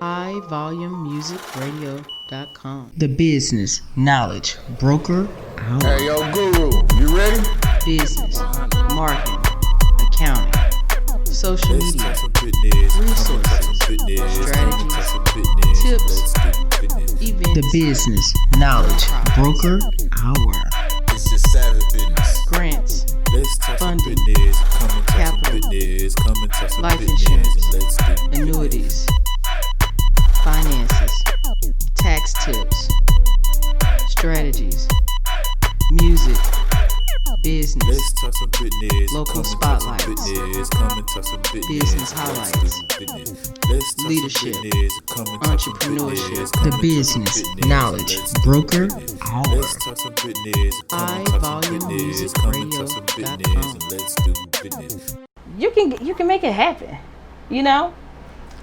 highvolumemusicradio.com. The Business Knowledge Broker Hour. Hey, yo, Guru, you ready? Business, marketing, accounting, social media, resources, strategies, tips, events. The Business Knowledge Broker Hour. It's just savage business. Grants, funding, capital, life insurance, annuities, finances, tax tips, strategies, music, business, local spotlights, business highlights, leadership, entrepreneurship. The Business Knowledge Broker Hour. highvolumemusicradio.com. You can make it happen, you know?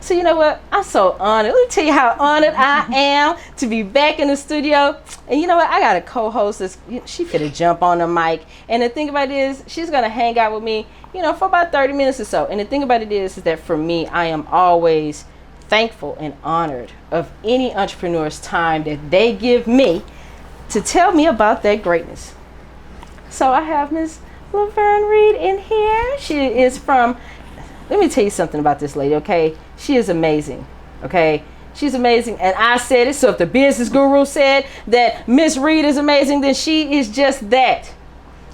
So you know what? I'm so honored. Let me tell you how honored I am to be back in the studio. And you know what? I got a co-host that's, she finna jump on the mic. And the thing about it is, she's gonna hang out with me, you know, for about 30 minutes or so. And the thing about it is that for me, I am always thankful and honored of any entrepreneur's time that they give me to tell me about their greatness. So I have Miss Laverne Reid in here. She is from, let me tell you something about this lady, okay? She is amazing, okay? She's amazing, and I said it, so if the business guru said that Miss Reid is amazing, then she is just that,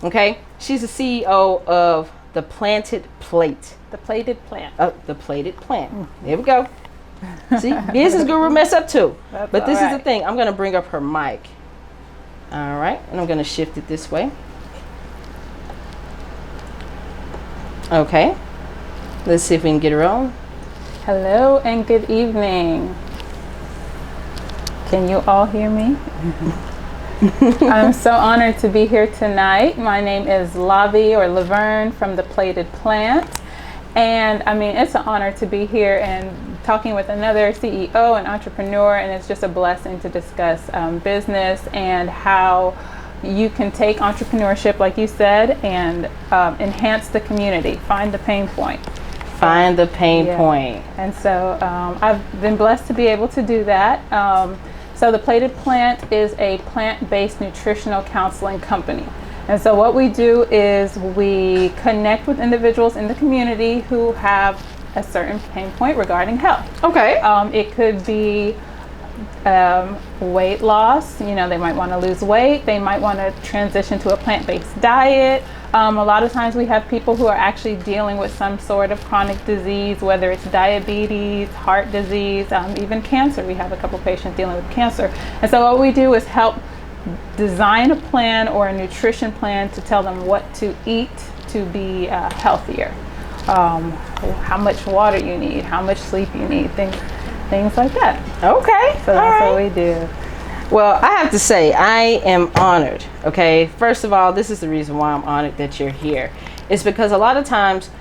okay? She's the CEO of The Planted Plate. The Plated Plant. The Plated Plant. There we go. See, business guru mess up too. That's but this all is right. the thing. I'm going to bring up her mic. All right, and I'm going to shift it this way. Okay. Let's see if we can get her on. Hello and good evening. Can you all hear me? I'm so honored to be here tonight. My name is Laverne from The Plated Plant. And I mean, it's an honor to be here and talking with another CEO and entrepreneur. And it's just a blessing to discuss business and how you can take entrepreneurship, like you said, and enhance the community, find the pain point. Find the pain point. And so I've been blessed to be able to do that. So The Plated Plant is a plant-based nutritional counseling company. And so what we do is we connect with individuals in the community who have a certain pain point regarding health. Okay. It could be weight loss. You know, they might want to lose weight. They might want to transition to a plant-based diet. A lot of times we have people who are actually dealing with some sort of chronic disease, whether it's diabetes, heart disease, even cancer. We have a couple patients dealing with cancer. And so what we do is help design a plan or a nutrition plan to tell them what to eat to be healthier. How much water you need, how much sleep you need, things like that. Okay. So that's what we do. Well, I have to say, I am honored, okay? First of all, this is the reason why I'm honored that you're here. It's because a lot of times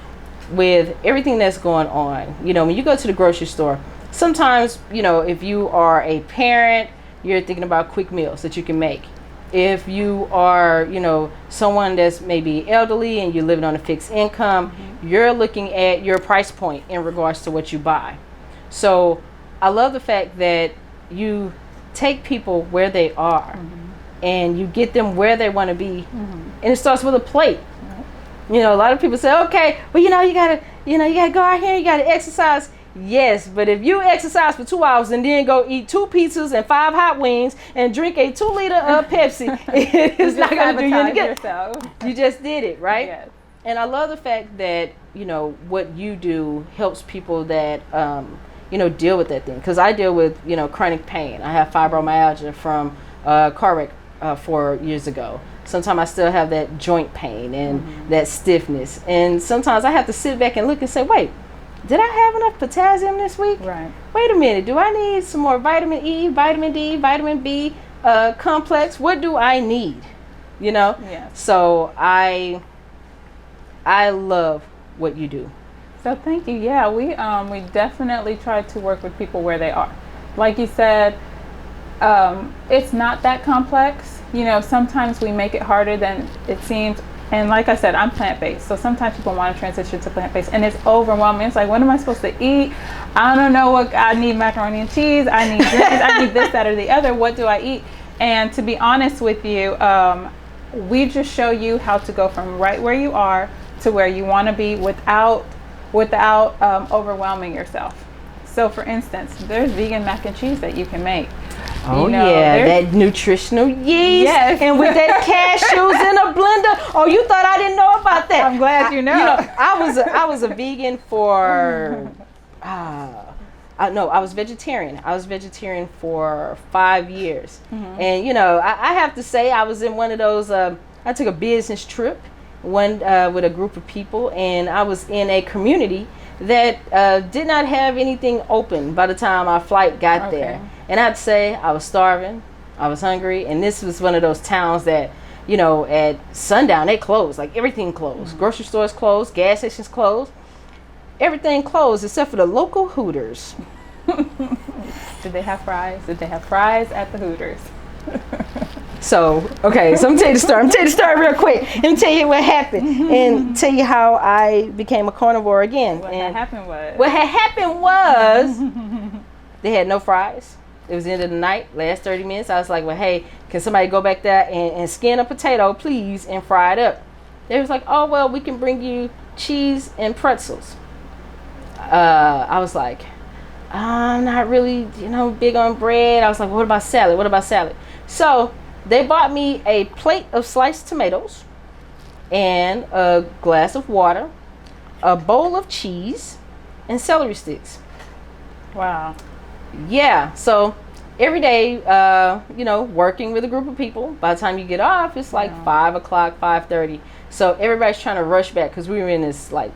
with everything that's going on, you know, when you go to the grocery store, sometimes, you know, if you are a parent, you're thinking about quick meals that you can make. If you are, you know, someone that's maybe elderly and you're living on a fixed income, you're looking at your price point in regards to what you buy. So I love the fact that you take people where they are and you get them where they want to be, and it starts with a plate. You know, a lot of people say, okay, well, you gotta go out here, you gotta exercise. Yes, but if you exercise for 2 hours and then go eat 2 pizzas and 5 hot wings and drink a 2-liter of Pepsi, it's not gonna do you any good. You just did it, right? Yes. And I love the fact that, you know, what you do helps people that you know, deal with that thing. Because I deal with, you know, chronic pain. I have fibromyalgia from car wreck 4 years ago. Sometimes I still have that joint pain and that stiffness. And sometimes I have to sit back and look and say, wait, did I have enough potassium this week? Right. Wait a minute, do I need some more vitamin E, vitamin D, vitamin B complex? What do I need? You know? Yes. So I love what you do. So thank you. Yeah, we definitely try to work with people where they are. Like you said, it's not that complex. You know, sometimes we make it harder than it seems. And like I said, I'm plant-based. So sometimes people want to transition to plant-based and it's overwhelming. It's like, what am I supposed to eat? I don't know what I need. Macaroni and cheese. I need greens. I need this, that, or the other. What do I eat? And to be honest with you, we just show you how to go from right where you are to where you want to be without overwhelming yourself. So for instance, there's vegan mac and cheese that you can make. Oh, that nutritional yeast. Yes. And with that cashews in a blender. Oh, you thought I didn't know about that. I'm glad you know. I was a vegan for, no, I was vegetarian. I was vegetarian for 5 years. Mm-hmm. And, I have to say I was in one of those, I took a business trip with a group of people, and I was in a community that did not have anything open by the time our flight got there. And I'd say I was starving, I was hungry, and this was one of those towns that, at sundown, they closed. Like, everything closed. Mm-hmm. Grocery stores closed, gas stations closed. Everything closed except for the local Hooters. Did they have fries? Did they have fries at the Hooters? So I'm going to tell you the story. I'm going to tell you the story real quick. Let me tell you what happened and tell you how I became a carnivore again. What had happened was they had no fries. It was the end of the night, last 30 minutes. I was like, well, hey, can somebody go back there and skin a potato, please, and fry it up? They was like, oh, well, we can bring you cheese and pretzels. I was like, I'm not really, big on bread. I was like, what about salad? So they bought me a plate of sliced tomatoes and a glass of water, a bowl of cheese, and celery sticks. Wow. Yeah, so every day, working with a group of people. By the time you get off, it's like 5 o'clock, 5:30. So everybody's trying to rush back because we were in this like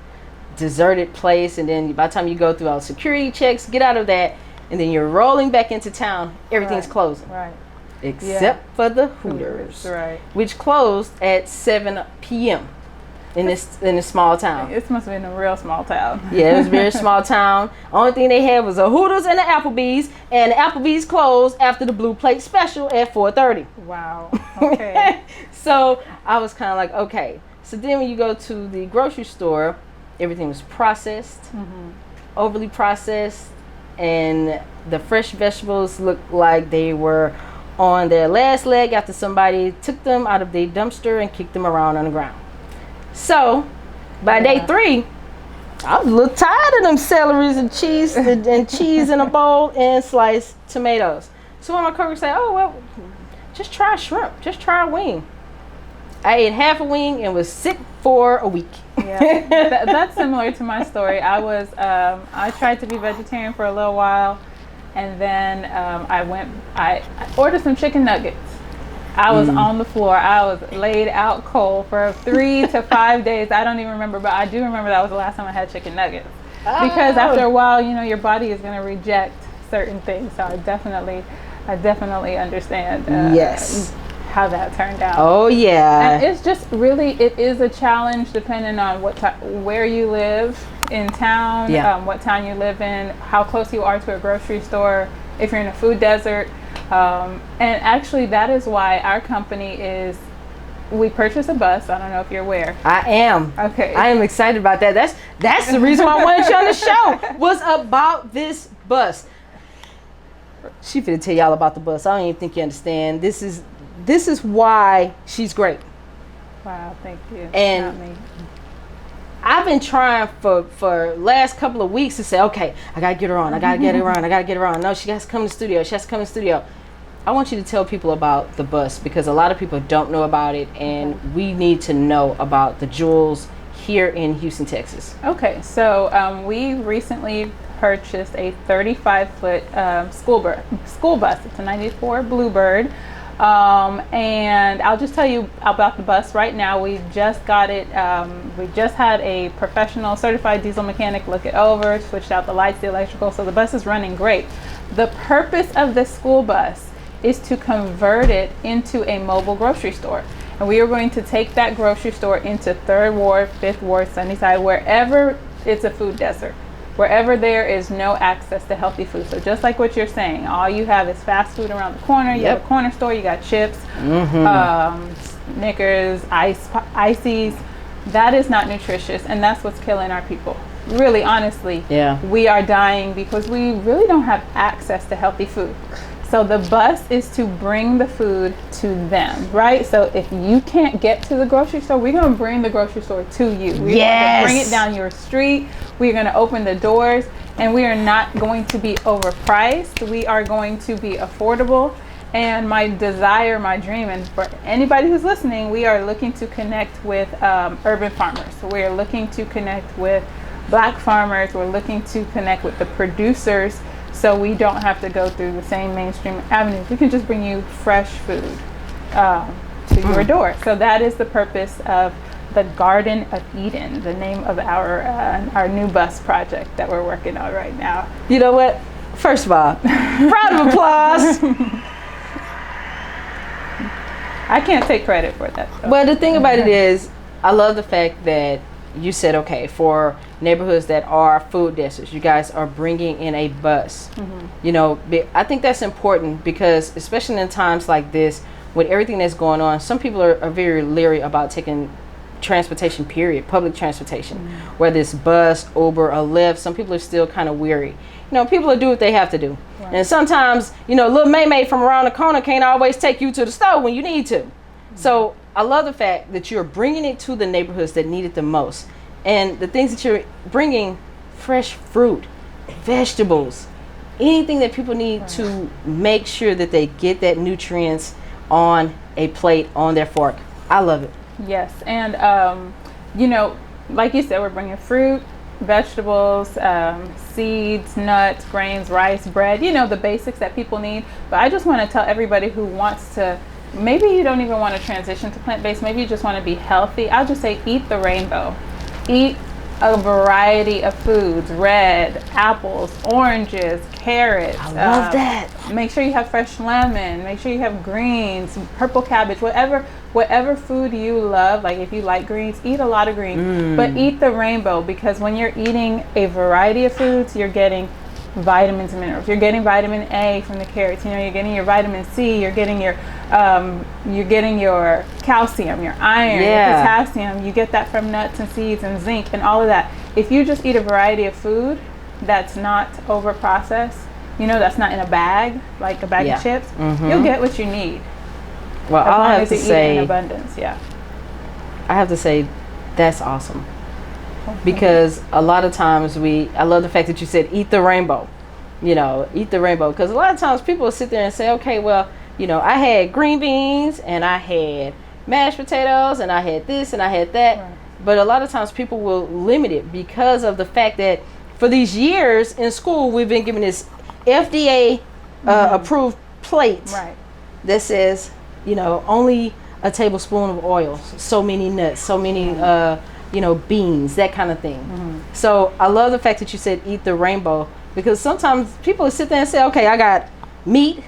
deserted place, and then by the time you go through all security checks, get out of that, and then you're rolling back into town, everything's closing. Right. Except for the Hooters, right, which closed at 7 p.m. in this small town. It must have been a real small town. Yeah, it was a very small town. Only thing they had was a Hooters and an Applebee's, and the Applebee's closed after the Blue Plate special at 4:30. Wow. Okay. So I was kind of like, okay. So then when you go to the grocery store, everything was processed, overly processed, and the fresh vegetables looked like they were on their last leg after somebody took them out of the dumpster and kicked them around on the ground. So by day 3, I was a little tired of them celeries and cheese and cheese in a bowl and sliced tomatoes. So when my coworker said, oh, well, just try shrimp, just try a wing. I ate half a wing and was sick for a week. Yeah, that's similar to my story. I tried to be vegetarian for a little while, and then I ordered some chicken nuggets. I was on the floor. I was laid out cold for 3 to 5 days. I don't even remember, but I do remember that was the last time I had chicken nuggets. Because after a while, your body is going to reject certain things. So I definitely understand. Yes. How that turned out. Oh yeah. And it's just really, it is a challenge depending on where you live in town, what town you live in, how close you are to a grocery store, if you're in a food desert. And actually that is why our company we purchased a bus. I don't know if you're aware. I am. Okay. I am excited about that. That's the reason why I wanted you on the show, was about this bus. She finna tell y'all about the bus. I don't even think you understand. This is why she's great. Wow, thank you. And not me. I've been trying for last couple of weeks to say, okay, I gotta get her on. I gotta get her on. No, she has to come to the studio. I want you to tell people about the bus, because a lot of people don't know about it, and we need to know about the jewels here in Houston, Texas. Okay, so we recently purchased a 35-foot school bus. It's a 94 Bluebird. And I'll just tell you about the bus right now. We just got it. We just had a professional certified diesel mechanic look it over, switched out the lights, the electrical, so the bus is running great. The purpose of this school bus is to convert it into a mobile grocery store. And we are going to take that grocery store into 3rd Ward, 5th Ward, Sunnyside, wherever it's a food desert. wherever there is no access to healthy food. So just like what you're saying, all you have is fast food around the corner. You have a corner store, you got chips, Snickers, ices. That is not nutritious, and that's what's killing our people. Really, honestly, we are dying because we really don't have access to healthy food. So the bus is to bring the food to them, right? So if you can't get to the grocery store, we're going to bring the grocery store to you. We're going to bring it down your street. We're going to open the doors, and we are not going to be overpriced. We are going to be affordable. And my desire, my dream, and for anybody who's listening, we are looking to connect with urban farmers. So we are looking to connect with Black farmers. We're looking to connect with the producers, so we don't have to go through the same mainstream avenues. We can just bring you fresh food to your door. So that is the purpose of the Garden of Eden, the name of our new bus project that we're working on right now. You know what? First of all, round of applause. I can't take credit for that, though. Well, the thing about it is, I love the fact that you said, okay, for neighborhoods that are food deserts, you guys are bringing in a bus. You know, I think that's important because, especially in times like this, with everything that's going on, some people are very leery about taking transportation, period, public transportation, whether it's bus, Uber, or Lyft. Some people are still kind of weary. You know, people will do what they have to do. Right. And sometimes, you know, little May from around the corner can't always take you to the store when you need to. So I love the fact that you're bringing it to the neighborhoods that need it the most. And the things that you're bringing, fresh fruit, vegetables, anything that people need to make sure that they get that nutrients on a plate, on their fork. I love it. Yes. And, you know, like you said, we're bringing fruit, vegetables, seeds, nuts, grains, rice, bread, you know, the basics that people need. But I just want to tell everybody who wants to, maybe you don't even want to transition to plant-based, maybe you just want to be healthy. I'll just say eat the rainbow. Eat a variety of foods: red, apples, oranges, carrots. I love that. Make sure you have fresh lemon. Make sure you have greens, purple cabbage, whatever food you love. Like if you like greens, eat a lot of greens, but eat the rainbow, because when you're eating a variety of foods, you're getting vitamins and minerals. You're getting vitamin A from the carrots. You know, you're getting your vitamin C. You're getting your calcium, your iron, your potassium. You get that from nuts and seeds and zinc and all of that. If you just eat a variety of food that's not over processed, you know, that's not in a bag, like a bag of chips, you'll get what you need. Well, I have to say, in abundance, I have to say, that's awesome. Because a lot of times I love the fact that you said eat the rainbow, you know, eat the rainbow. Because a lot of times people will sit there and say, okay, well, you know, I had green beans and I had mashed potatoes and I had this and I had that. Right. But a lot of times people will limit it because of the fact that for these years in school, we've been given this FDA approved plate that says, you know, only a tablespoon of oil, so many nuts, so many you know, beans, that kind of thing. So I love the fact that you said eat the rainbow, because sometimes people sit there and say, okay, I got meat,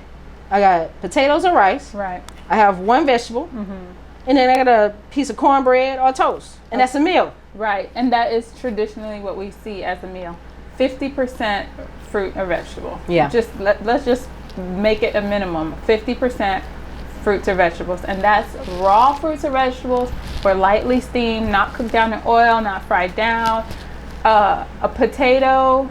I got potatoes or rice, I have one vegetable, and then I got a piece of cornbread or toast, and that's a meal. Right, and that is traditionally what we see as a meal. 50% fruit or vegetable. Let's just make it a minimum. 50% fruits or vegetables, and that's raw fruits or vegetables, or lightly steamed, not cooked down in oil, not fried down. A potato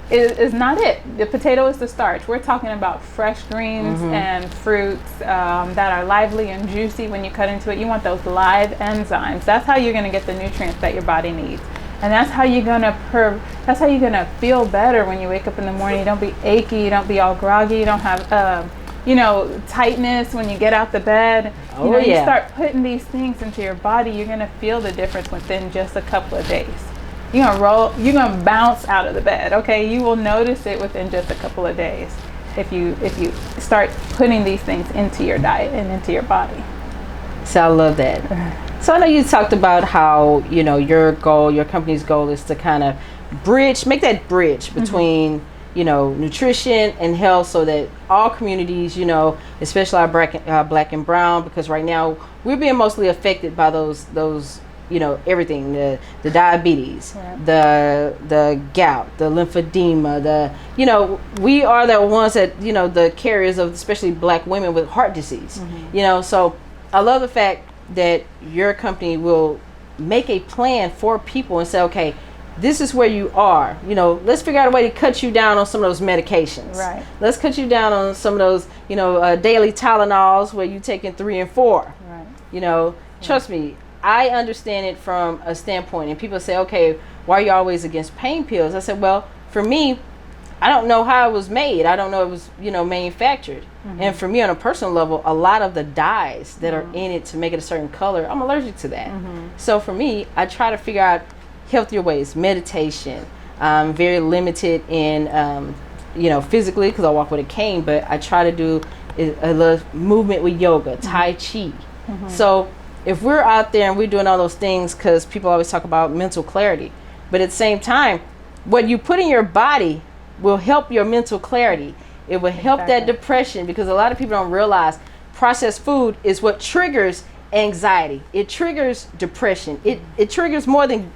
is not it. The potato is the starch. We're talking about fresh greens and fruits that are lively and juicy. When you cut into it, you want those live enzymes. That's how you're going to get the nutrients that your body needs, and that's how you're gonna feel better when you wake up in the morning. You don't be achy, you don't be all groggy, you don't have you know, tightness when you get out the bed. You start putting these things into your body, you're gonna feel the difference within just a couple of days. You're gonna bounce out of the bed, okay? You will notice it within just a couple of days if you start putting these things into your diet and into your body. So I love that. So I know you talked about how, you know, your company's goal is to kind of make that bridge between you know, nutrition and health, so that all communities, you know, especially our black and brown, because right now we're being mostly affected by those everything, the diabetes, Right. the gout, the lymphedema, we are the ones that, the carriers of especially Black women with heart disease. So I love the fact that your company will make a plan for people and say, okay, this is where you are. Let's figure out a way to cut you down on some of those medications. Right. Let's cut you down on some of those, daily Tylenols where you're taking 3 and 4. Right. Trust me, I understand it from a standpoint. And people say, okay, why are you always against pain pills? I said, well, for me, I don't know how it was made. I don't know it was, manufactured. And for me, on a personal level, a lot of the dyes that are in it to make it a certain color, I'm allergic to that. So for me, I try to figure out healthier ways. Meditation. I'm very limited in, physically because I walk with a cane, but I try to do a little movement with yoga, Tai Chi. So if we're out there and we're doing all those things, because people always talk about mental clarity, but at the same time, what you put in your body will help your mental clarity. It will help that depression, because a lot of people don't realize processed food is what triggers anxiety. It triggers depression. It triggers more than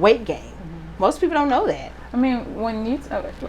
weight gain. Most people don't know that. I mean,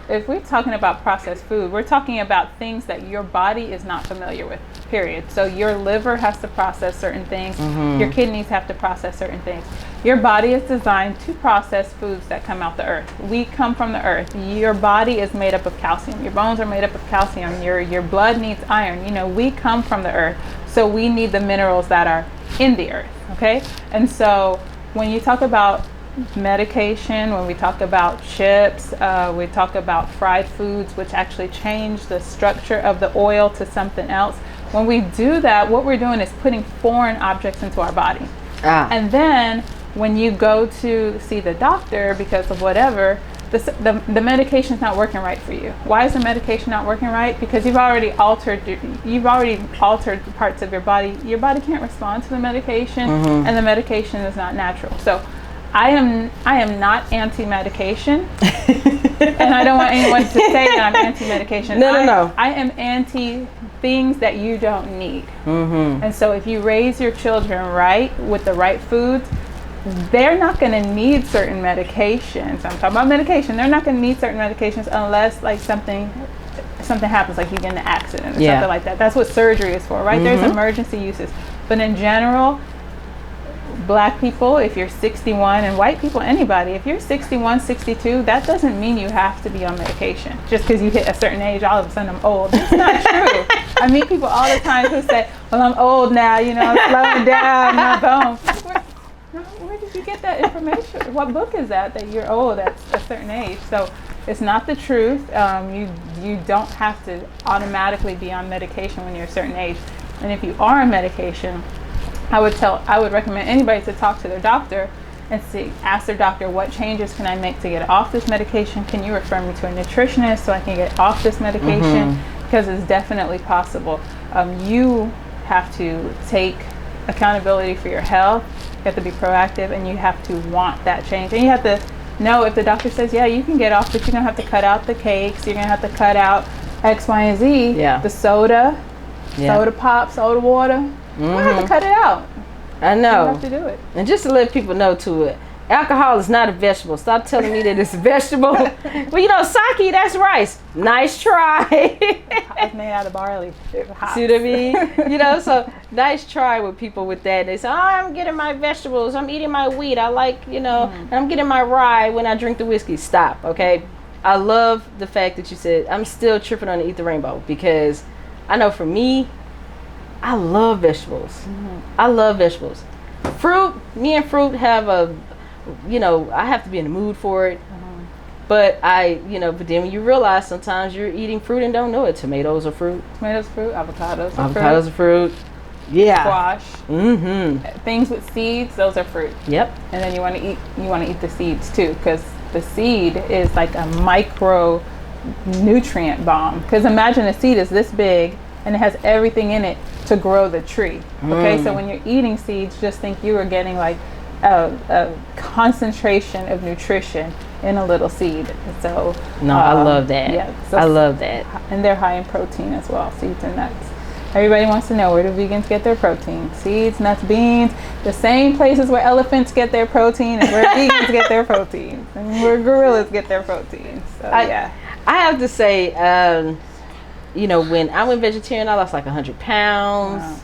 if we're talking about processed food, we're talking about things that your body is not familiar with, period. So your liver has to process certain things. Your kidneys have to process certain things. Your body is designed to process foods that come out the earth. We come from the earth. Your body is made up of calcium. Your bones are made up of calcium. Your blood needs iron. We come from the earth. So we need the minerals that are in the earth, okay? And so when you talk about medication, when we talk about chips, we talk about fried foods, which actually change the structure of the oil to something else. When we do that, what we're doing is putting foreign objects into our body. And then when you go to see the doctor because of whatever, the medication's not working right for you. Why is the medication not working right? Because you've already altered parts of your body. Your body can't respond to the medication, and the medication is not natural. So I am not anti-medication, and I don't want anyone to say that I'm anti-medication. No. I am anti things that you don't need. And so if you raise your children right with the right foods, they're not going to need certain medications. I'm talking about medication. They're not going to need certain medications unless like something happens, like you get in an accident or something like that. That's what surgery is for, right? There's emergency uses. But in general, Black people, if you're 61, and white people, anybody, if you're 61, 62, that doesn't mean you have to be on medication. Just because you hit a certain age, all of a sudden I'm old. It's not true. I meet people all the time who say, well, I'm old now, I'm slowing down my bones. Where did you get that information? What book is that you're old at a certain age? So it's not the truth. You don't have to automatically be on medication when you're a certain age. And if you are on medication, I would recommend anybody to talk to their doctor and ask their doctor, what changes can I make to get off this medication? Can you refer me to a nutritionist so I can get off this medication? Because it's definitely possible. You have to take accountability for your health. You have to be proactive, and you have to want that change. And you have to know if the doctor says, yeah, you can get off, but you're going to have to cut out the cakes. You're going to have to cut out X, Y, and Z. The soda, soda pop, soda water. You have to cut it out. I know. You have to do it. And just to let people know too, alcohol is not a vegetable. Stop telling me that it's a vegetable. Well, sake, that's rice. Nice try. It's made out of barley. See what I mean? So nice try with people with that. They say, I'm getting my vegetables. I'm eating my wheat. I like, and I'm getting my rye when I drink the whiskey. Stop, okay? I love the fact that you said, I'm still tripping on the Eat the Rainbow, because I know for me, I love vegetables. I love vegetables. Fruit, me and fruit have I have to be in the mood for it. But but then when you realize sometimes you're eating fruit and don't know it. Tomatoes are fruit. Tomatoes, fruit. Avocados are fruit. Yeah. Squash. Things with seeds, those are fruit. Yep. And then you want to eat the seeds too, because the seed is like a micro nutrient bomb. Because imagine a seed is this big and it has everything in it to grow the tree. Okay, so when you're eating seeds, just think you are getting like a concentration of nutrition in a little seed. So I love that. Yeah, so I love that. And they're high in protein as well, seeds and nuts. Everybody wants to know, where do vegans get their protein? Seeds, nuts, beans, the same places where elephants get their protein and where vegans get their protein, and where gorillas get their protein. So yeah. I have to say, you know, when I went vegetarian, I lost like 100 pounds.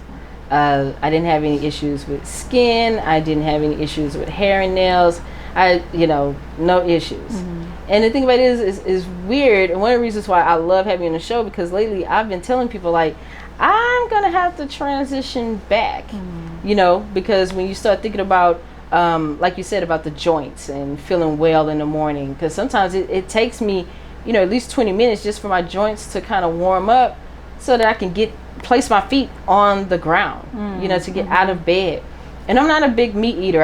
Wow. I didn't have any issues with skin. I didn't have any issues with hair and nails. No issues. Mm-hmm. And the thing about it is weird. And one of the reasons why I love having you on the show, because lately I've been telling people, like, I'm going to have to transition back, you know, because when you start thinking about, like you said, about the joints and feeling well in the morning, because sometimes it takes me, you know, at least 20 minutes just for my joints to kind of warm up so that I can place my feet on the ground, you know, to get out of bed. And I'm not a big meat eater.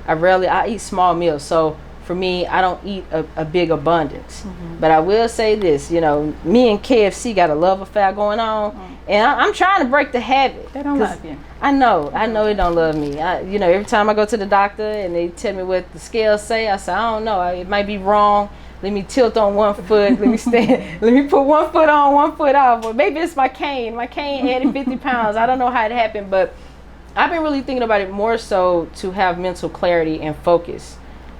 I eat small meals. So for me, I don't eat a big abundance. But I will say this, you know, me and KFC got a love affair going on, and I'm trying to break the habit. They don't love you. I know they don't love me. You know, every time I go to the doctor and they tell me what the scales say, I say, I don't know, it might be wrong. Let me tilt on one foot. Let me stand. Let me put one foot on, one foot off. Or maybe it's my cane. My cane added 50 pounds. I don't know how it happened, but I've been really thinking about it more so to have mental clarity and focus.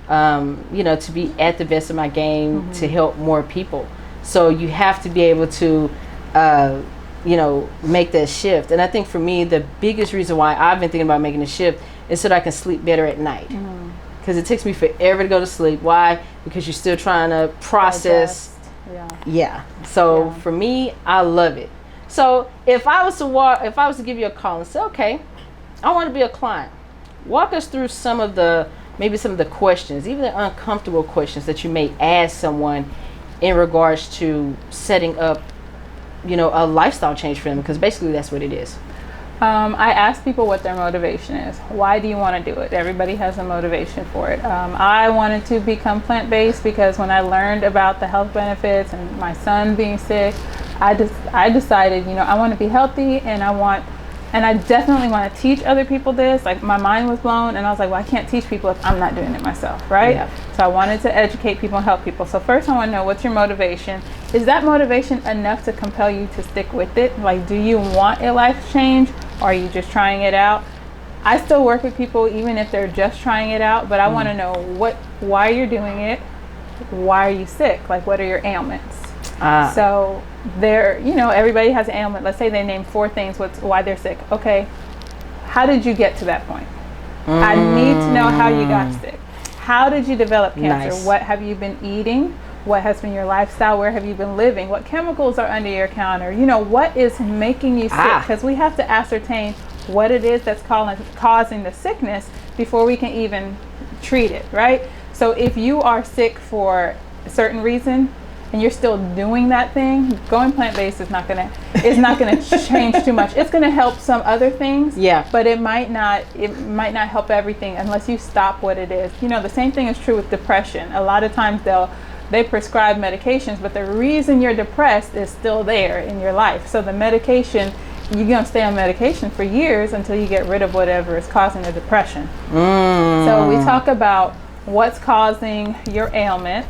You know, to be at the best of my game, to help more people. So you have to be able to, you know, make that shift. And I think for me, the biggest reason why I've been thinking about making a shift is so that I can sleep better at night. Because it takes me forever to go to sleep. Why? Because you're still trying to process. Yeah. So for me, I love it. So if I was to give you a call and say, okay, I want to be a client, walk us through maybe some of the questions, even the uncomfortable questions that you may ask someone in regards to setting up, you know, a lifestyle change for them, because basically that's what it is. I ask people what their motivation is. Why do you want to do it? Everybody has a motivation for it. I wanted to become plant-based because when I learned about the health benefits and my son being sick, I decided, you know, I want to be healthy, and I definitely want to teach other people this. Like, my mind was blown, and I was like, well, I can't teach people if I'm not doing it myself, right? Yeah. So I wanted to educate people and help people. So first I want to know, what's your motivation? Is that motivation enough to compel you to stick with it? Like, do you want a life change, or are you just trying it out? I still work with people even if they're just trying it out, but I want to know why you're doing it. Why are you sick? Like, what are your ailments? So you know, everybody has an ailment. Let's say they name 4 things why they're sick. Okay, how did you get to that point? I need to know how you got sick. How did you develop cancer? Nice. What have you been eating? What has been your lifestyle? Where have you been living? What chemicals are under your counter? You know, what is making you sick? Because we have to ascertain what it is that's causing the sickness before we can even treat it, right? So if you are sick for a certain reason, and you're still doing that thing, going plant-based is not gonna change too much. It's gonna help some other things, but it might not help everything unless you stop what it is. You know, the same thing is true with depression. A lot of times they prescribe medications, but the reason you're depressed is still there in your life. So the medication, you're gonna stay on medication for years until you get rid of whatever is causing the depression. So we talk about what's causing your ailment.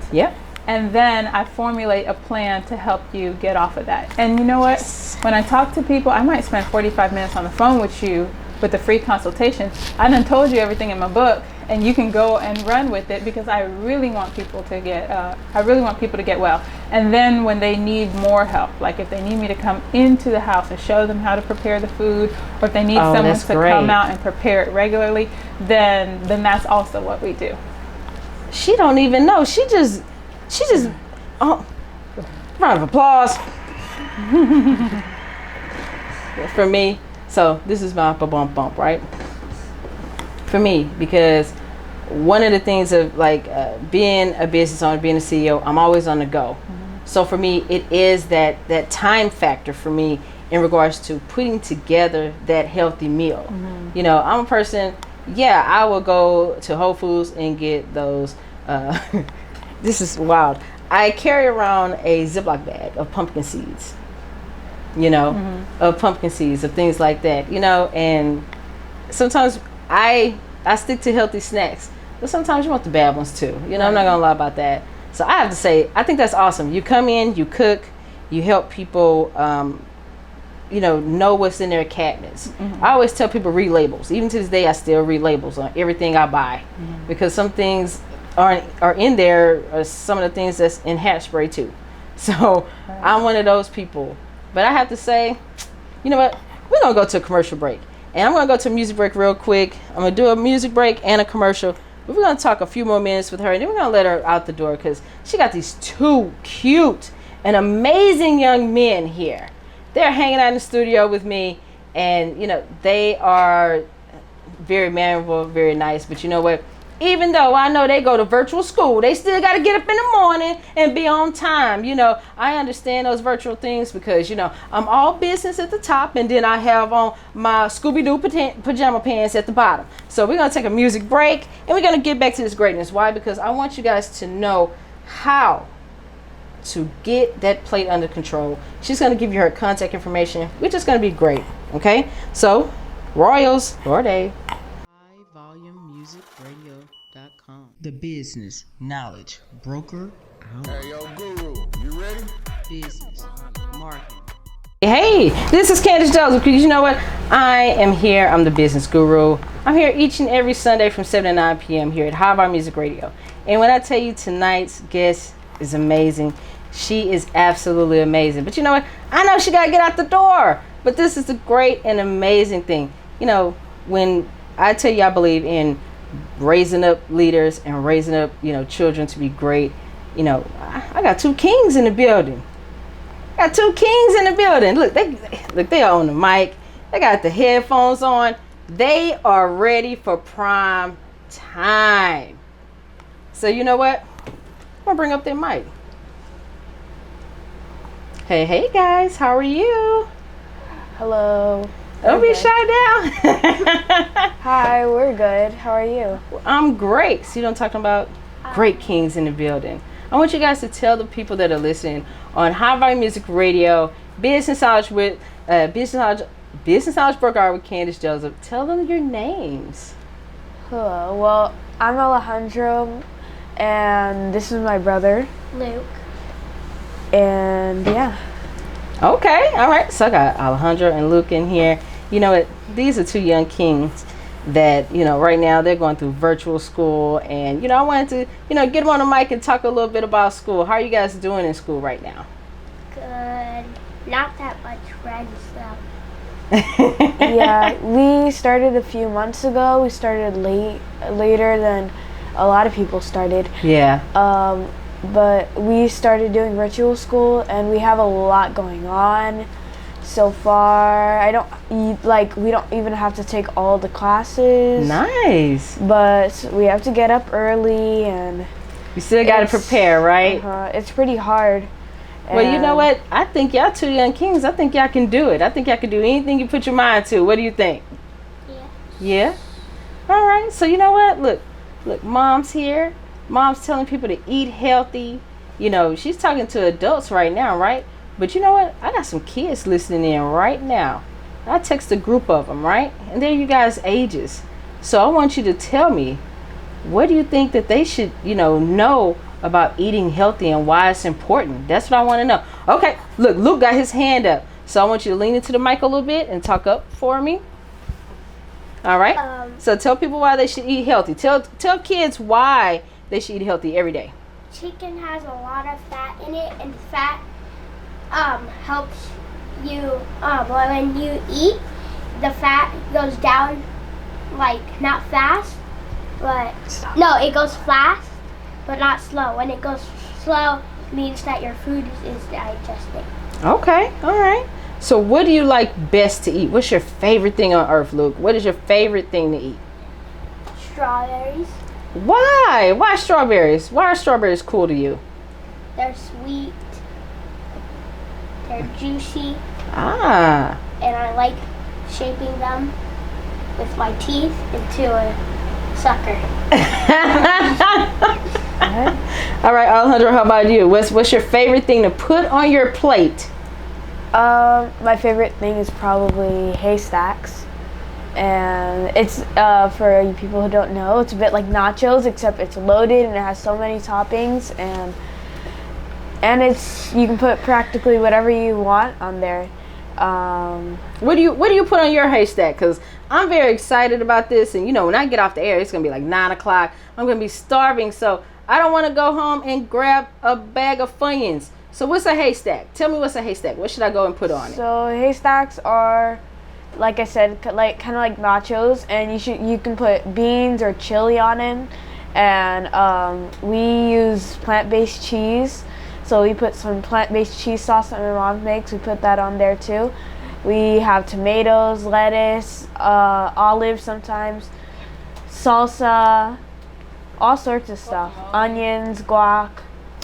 And then I formulate a plan to help you get off of that. And you know what? When I talk to people, I might spend 45 minutes on the phone with you with a free consultation. I done told you everything in my book, and you can go and run with it, because I really want people to get well. And then when they need more help, like if they need me to come into the house and show them how to prepare the food, or if they need someone to come out and prepare it regularly, then that's also what we do. She don't even know. She just round of applause for me. So this is my bump, right? For me, because one of the things of being a business owner, being a CEO, I'm always on the go. So for me, it is that time factor for me in regards to putting together that healthy meal. You know, I'm a person, I will go to Whole Foods and get those this is wild. I carry around a Ziploc bag of pumpkin seeds, you know, of things like that, you know, and sometimes I stick to healthy snacks, but sometimes you want the bad ones too, you know. I'm not gonna lie about that. So I have to say, I think that's awesome. You come in, you cook, you help people, know what's in their cabinets. I always tell people read labels. Even to this day, I still read labels on everything I buy, because some things are in there, or some of the things that's in hairspray too. So I'm one of those people. But I have to say, you know what? We're gonna go to a commercial break, and I'm gonna go to a music break real quick. I'm gonna do a music break and a commercial. We're gonna talk a few more minutes with her, and then we're gonna let her out the door because she got these two cute and amazing young men here. They're hanging out in the studio with me, and they are very mannerable, very nice. But you know what? Even though I know they go to virtual school, they still got to get up in the morning and be on time. I understand those virtual things because, I'm all business at the top, and then I have on my Scooby-Doo pajama pants at the bottom. So we're going to take a music break, and we're going to get back to this greatness. Why? Because I want you guys to know how to get that plate under control. She's going to give you her contact information, which is going to be great. Okay? So, Royals, or Dave. HighVolumeMusicRadio.com. The business knowledge broker out. Hey, yo, Guru, you ready? Business marketing. Hey, this is Candace Joseph. Because you know what? I am here. I'm the business guru. I'm here each and every Sunday from 7 to 9 p.m. here at High Volume Music Radio. And when I tell you tonight's guest is amazing, she is absolutely amazing. But you know what? I know she got to get out the door. But this is the great and amazing thing. When I tell you I believe in raising up leaders and raising up, children to be great, I got two kings in the building. Look, they are on the mic. They got the headphones on. They are ready for prime time. So you know what? I'm gonna bring up their mic. Hey guys, how are you? Hello. Don't be shy down. Hi, we're good. How are you? I'm great. See what I'm talking about? Great kings in the building. I want you guys to tell the people that are listening on High Volume Music Radio, Business Knowledge with Business Knowledge Broker with Candace Joseph. Tell them your names. Hello. Well, I'm Alejandro, and this is my brother, Luke. and yeah. Okay, all right. So I got Alejandro and Luke in here. You know what? These are two young kings that, right now they're going through virtual school. And, I wanted to, get them on the mic and talk a little bit about school. How are you guys doing in school right now? Good. Not that much friends, though. Yeah, we started a few months ago. We started later than a lot of people started. Yeah. But we started doing virtual school, and we have a lot going on so far. We don't even have to take all the classes. Nice. But we have to get up early, and You still got to prepare, right? It's pretty hard. Well, you know what? I think y'all two young kings, I think y'all can do it. I think y'all can do anything you put your mind to. What do you think? Yeah. Yeah? All right. So you know what? Look, Mom's here. Mom's telling people to eat healthy. She's talking to adults right now, right? But you know what? I got some kids listening in right now. I text a group of them, right? And they're you guys' ages. So I want you to tell me, what do you think that they should, know about eating healthy and why it's important? That's what I want to know. Okay, look, Luke got his hand up. So I want you to lean into the mic a little bit and talk up for me. All right? So tell people why they should eat healthy. Tell kids why they should eat healthy every day. Chicken has a lot of fat in it, and fat helps you, when you eat, the fat goes down, not fast, but, no, it goes fast, but not slow. When it goes slow, it means that your food is digesting. Okay, all right. So what do you like best to eat? What's your favorite thing on earth, Luke? What is your favorite thing to eat? Strawberries. Why? Why strawberries? Why are strawberries cool to you? They're sweet. They're juicy. Ah. And I like shaping them with my teeth into a sucker. All right, Alejandro, how about you? What's your favorite thing to put on your plate? My favorite thing is probably haystacks. And it's, for you people who don't know, it's a bit like nachos, except it's loaded and it has so many toppings, and you can put practically whatever you want on there. What do you put on your haystack? Because I'm very excited about this, and when I get off the air, it's gonna be like 9 o'clock. I'm gonna be starving, so I don't want to go home and grab a bag of Funyuns. So what's a haystack? Tell me what's a haystack. What should I go and put on it? So haystacks are, like I said, kind of like nachos, and you can put beans or chili on them. And we use plant-based cheese, so we put some plant-based cheese sauce that my mom makes. We put that on there too. We have tomatoes, lettuce, olives sometimes, salsa, all sorts of stuff. Onions, guac,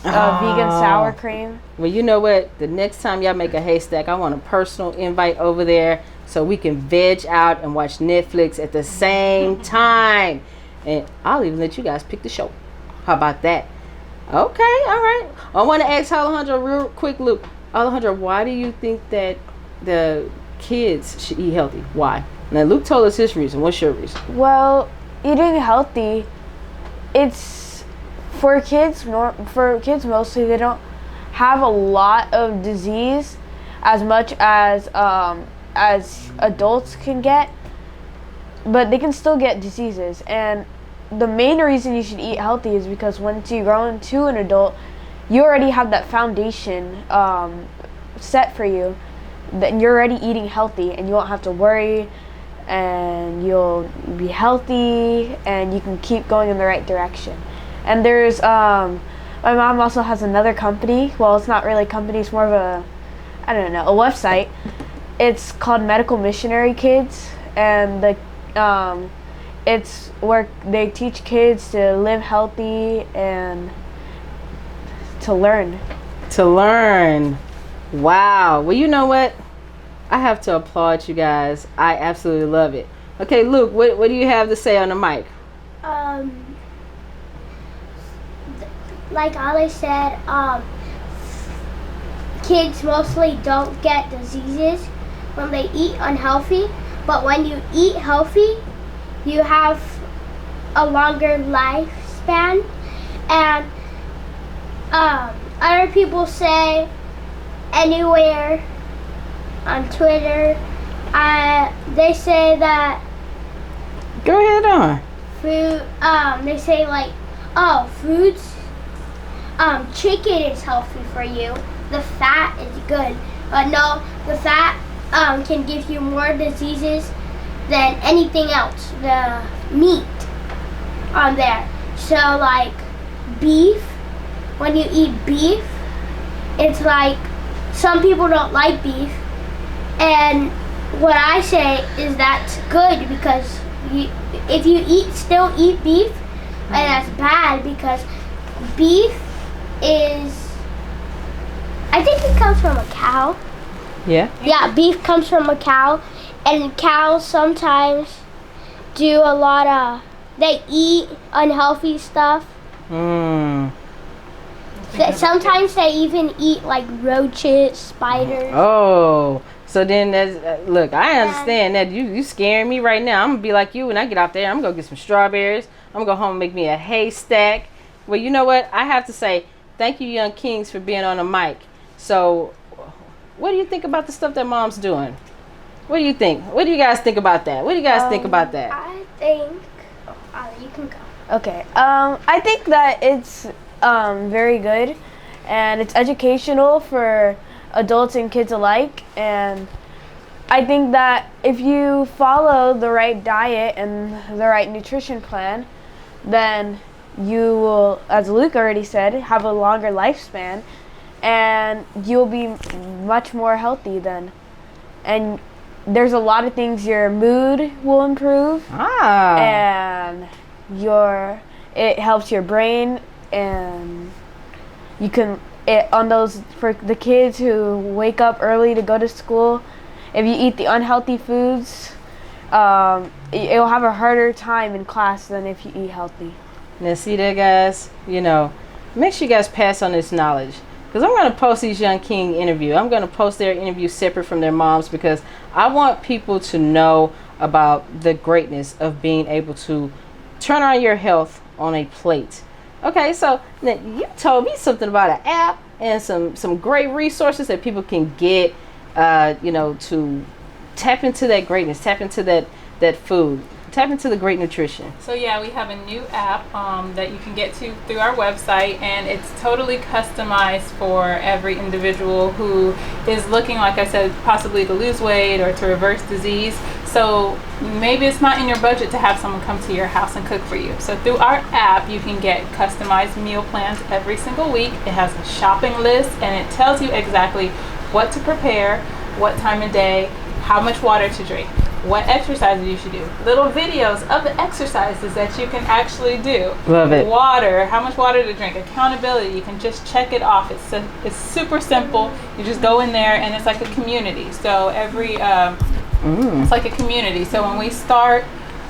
vegan sour cream. Well, you know what? The next time y'all make a haystack, I want a personal invite over there so we can veg out and watch Netflix at the same time. And I'll even let you guys pick the show. How about that? Okay, all right. I want to ask Alejandro real quick, Luke. Alejandro, why do you think that the kids should eat healthy? Why? Now, Luke told us his reason. What's your reason? Well, eating healthy, it's for kids mostly. They don't have a lot of disease as much as adults can get, but they can still get diseases. And the main reason you should eat healthy is because once you grow into an adult, you already have that foundation set for you. Then you're already eating healthy, and you won't have to worry, and you'll be healthy, and you can keep going in the right direction. And there's my mom also has another company. Well, it's not really a company. It's more of a website. It's called Medical Missionary Kids, and it's where they teach kids to live healthy and to learn. Wow. Well, you know what? I have to applaud you guys. I absolutely love it. Okay, Luke, what do you have to say on the mic? Like Ali said, kids mostly don't get diseases when they eat unhealthy. But when you eat healthy, you have a longer lifespan. And other people say anywhere on Twitter, they say that Go ahead on. they say like, foods, chicken is healthy for you. The fat is good. But no, the fat can give you more diseases than anything else. The meat on there. So like beef, when you eat beef, it's like some people don't like beef, and what I say is that's good because if you still eat beef, and that's bad because beef is, I think it comes from a cow. Yeah? Yeah, beef comes from a cow, and cows sometimes do a lot of, they eat unhealthy stuff. Sometimes they even eat like roaches, spiders. Oh, so then that's, look, I understand that you scaring me right now. I'm gonna be like you when I get out there. I'm gonna go get some strawberries. I'm gonna go home and make me a haystack. Well, you know what? I have to say thank you, Young Kings, for being on the mic. So, what do you think about the stuff that Mom's doing? What do you think? What do you guys think about that? What do you guys think about that? I think, you can go. Okay. I think that it's very good, and it's educational for adults and kids alike. And I think that if you follow the right diet and the right nutrition plan, then you will, as Luke already said, have a longer lifespan, and you'll be much more healthy then. And there's a lot of things. Your mood will improve, and it helps your brain, and you can on those, for the kids who wake up early to go to school, if you eat the unhealthy foods, you'll have a harder time in class than if you eat healthy. Now see that, guys? Make sure you guys pass on this knowledge, because I'm going to post these Young King interview. I'm going to post their interview separate from their moms, because I want people to know about the greatness of being able to turn on your health on a plate. Okay, so now you told me something about an app and some great resources that people can get to tap into that greatness, tap into that food, tap into the great nutrition. So yeah, we have a new app that you can get to through our website, and it's totally customized for every individual who is looking, like I said, possibly to lose weight or to reverse disease. So maybe it's not in your budget to have someone come to your house and cook for you. So through our app, you can get customized meal plans every single week. It has a shopping list, and it tells you exactly what to prepare, what time of day, how much water to drink, what exercises you should do, little videos of the exercises that you can actually do. Love it. Water, how much water to drink, accountability. You can just check it off. It's super simple. You just go in there, and it's like a community. So it's like a community. So when we start,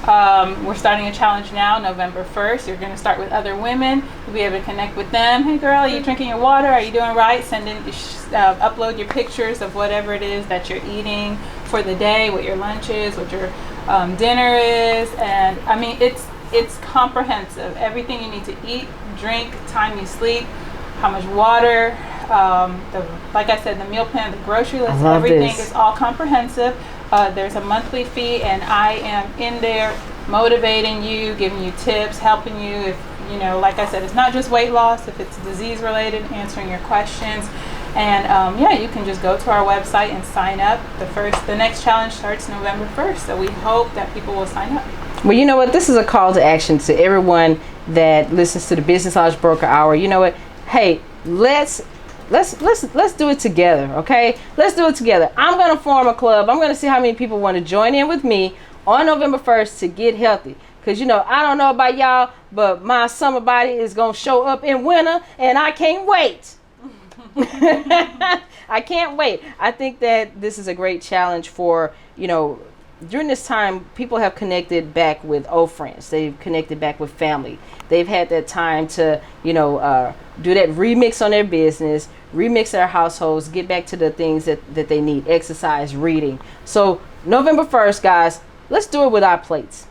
we're starting a challenge now, November 1st. You're going to start with other women. You'll be able to connect with them. Hey girl, are you drinking your water? Are you doing right? Send in, upload your pictures of whatever it is that you're eating for the day, what your lunch is, what your dinner is. And I mean, it's comprehensive. Everything you need to eat, drink, time you sleep, how much water, like I said, the meal plan, the grocery list, everything is all comprehensive. There's a monthly fee, and I am in there motivating you, giving you tips, helping you. If like I said, it's not just weight loss. If it's disease related, answering your questions. And you can just go to our website and sign up. The next challenge starts November 1st, so we hope that people will sign up. Well, you know what? This is a call to action to everyone that listens to the Business Knowledge Broker Hour. You know what? Hey, let's do it together, okay? Let's do it together. I'm going to form a club. I'm going to see how many people want to join in with me on November 1st to get healthy. Because, I don't know about y'all, but my summer body is going to show up in winter, and I can't wait. I can't wait. I think that this is a great challenge for, during this time, people have connected back with old friends. They've connected back with family. They've had that time to, do that remix on their business, remix their households, get back to the things that they need, exercise, reading. So November 1st, guys, let's do it with our plates.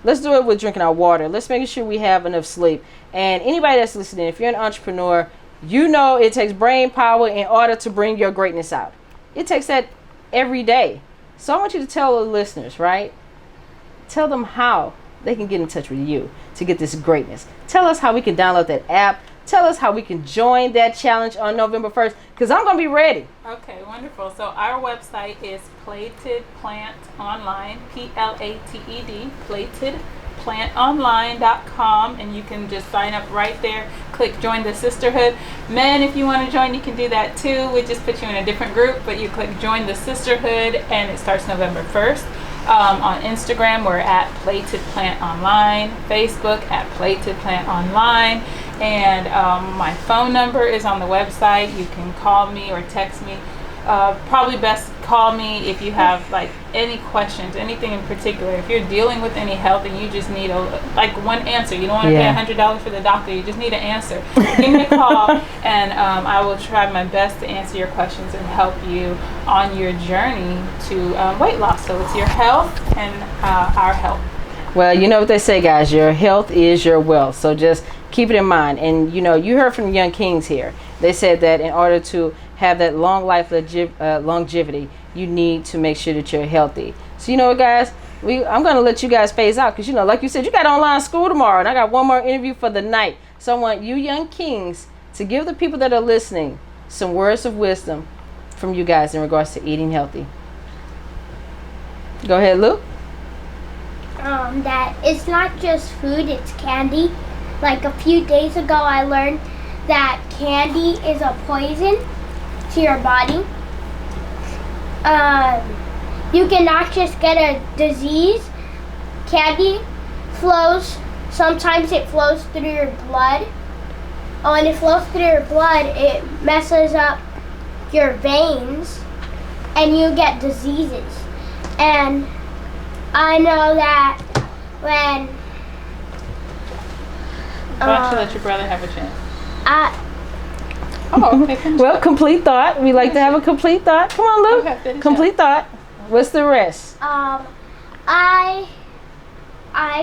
Let's do it with drinking our water. Let's make sure we have enough sleep. And anybody that's listening, if you're an entrepreneur, it takes brain power in order to bring your greatness out. It takes that every day. So I want you to tell the listeners, right? Tell them how they can get in touch with you to get this greatness. Tell us how we can download that app. Tell us how we can join that challenge on November 1st, because I'm going to be ready. Okay, wonderful. So our website is Plated Plant Online, Plated, platedplantonline.com, and you can just sign up right there. Click join the sisterhood. Men, if you want to join, you can do that too. We just put you in a different group, but you click join the sisterhood, and it starts November 1st. On Instagram, we're at Plated Plant Online. Facebook at Plated Plant Online. And my phone number is on the website. You can call me or text me. Probably best call me if you have any questions, anything in particular. If you're dealing with any health and you just need one answer, you don't want to pay $100 for the doctor, you just need an answer. Give me a call, and I will try my best to answer your questions and help you on your journey to weight loss. So it's your health and our health. Well, you know what they say, guys, your health is your wealth. So just keep it in mind. And you heard from the Young Kings here. They said that in order to have that long life longevity, you need to make sure that you're healthy. So you know what, guys, I'm going to let you guys phase out because, like you said, you got online school tomorrow, and I got one more interview for the night. So I want you Young Kings to give the people that are listening some words of wisdom from you guys in regards to eating healthy. Go ahead, Luke. That it's not just food, it's candy. Like a few days ago, I learned that candy is a poison to your body. You cannot just get a disease. Candy sometimes it flows through your blood. When it flows through your blood, it messes up your veins and you get diseases. And I know that when Why don't you let your brother have a chance? Okay. Well, complete thought. We like to have a complete thought. Come on, Luke. Okay, complete thought. What's the rest? I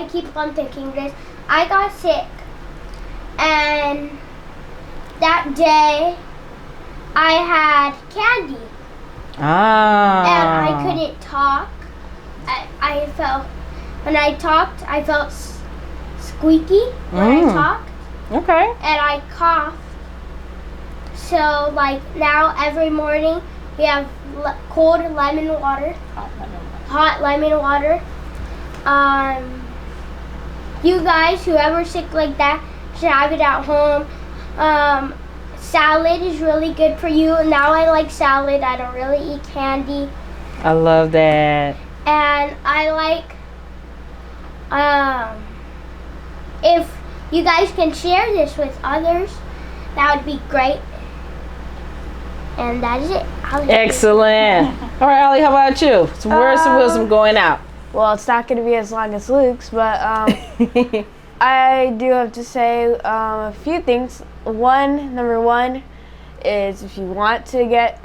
keep on thinking this. I got sick, and that day I had candy. Ah. And I couldn't talk. I felt, when I talked, I felt squeaky when I talked. Okay. And I coughed. So, like, now every morning we have cold lemon water. Hot lemon water. You guys, whoever's sick like that, should have it at home. Salad is really good for you. Now I like salad. I don't really eat candy. I love that. And I like, if you guys can share this with others, that would be great. And that is it. Excellent. All right, Ollie, how about you? Some words of wisdom going out. Well, it's not going to be as long as Luke's, but I do have to say a few things. Number one is if you want to get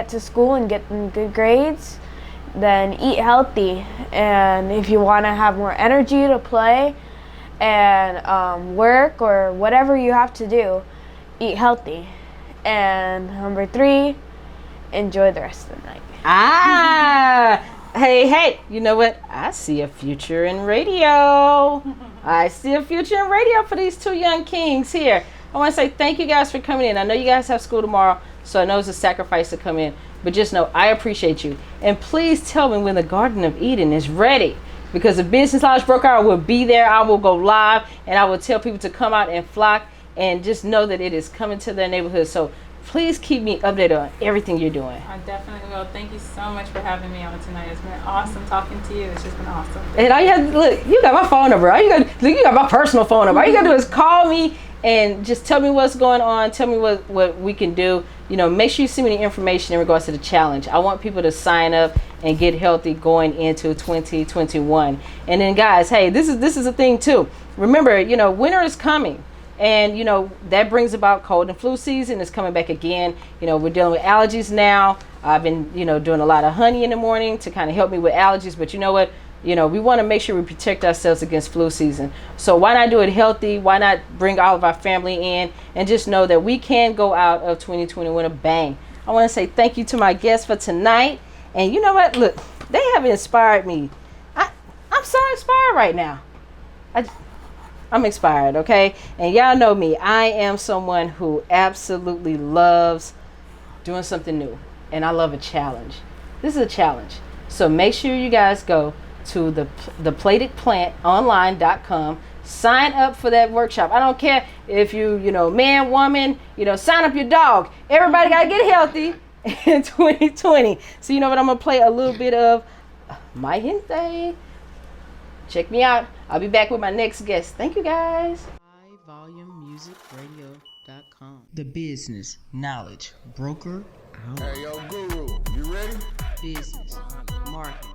to school and get good grades, then eat healthy. And if you want to have more energy to play and work or whatever you have to do, eat healthy. And number three, enjoy the rest of the night. Hey, you know what? I see a future in radio. I see a future in radio for these two young kings here. I want to say thank you guys for coming in. I know you guys have school tomorrow, so I know it's a sacrifice to come in. But just know I appreciate you. And please tell me when the Garden of Eden is ready, because the Business Knowledge Broker Hour will be there. I will go live, and I will tell people to come out and flock, and just know that it is coming to their neighborhood. So please keep me updated on everything you're doing. I definitely will. Thank you so much for having me on tonight. It's been awesome talking to you. It's just been awesome. And all you have to look, you got my phone number. All you got my personal phone number. All you gotta do is call me and just tell me what's going on. Tell me what we can do. You know, make sure you send me the information in regards to the challenge. I want people to sign up and get healthy going into 2021. And then guys, hey, this is a thing too. Remember, you know, winter is coming. And, you know, that brings about cold and flu season. It's coming back again. You know, we're dealing with allergies now. I've been, you know, doing a lot of honey in the morning to kind of help me with allergies. But you know what? You know, we want to make sure we protect ourselves against flu season. So why not do it healthy? Why not bring all of our family in and just know that we can go out of 2020 with a bang? I want to say thank you to my guests for tonight. And you know what? Look, they have inspired me. I'm so inspired right now. I'm inspired, okay? And y'all know me. I am someone who absolutely loves doing something new. And I love a challenge. This is a challenge. So make sure you guys go to the platedplantonline.com. Sign up for that workshop. I don't care if you know, man, woman, you know, sign up your dog. Everybody got to get healthy in 2020. So you know what? I'm going to play a little bit of My Gente. Check me out. I'll be back with my next guest. Thank you, guys. HighVolumeMusicRadio.com. The Business Knowledge Broker out. Hey, yo, Guru, you ready? Business, marketing,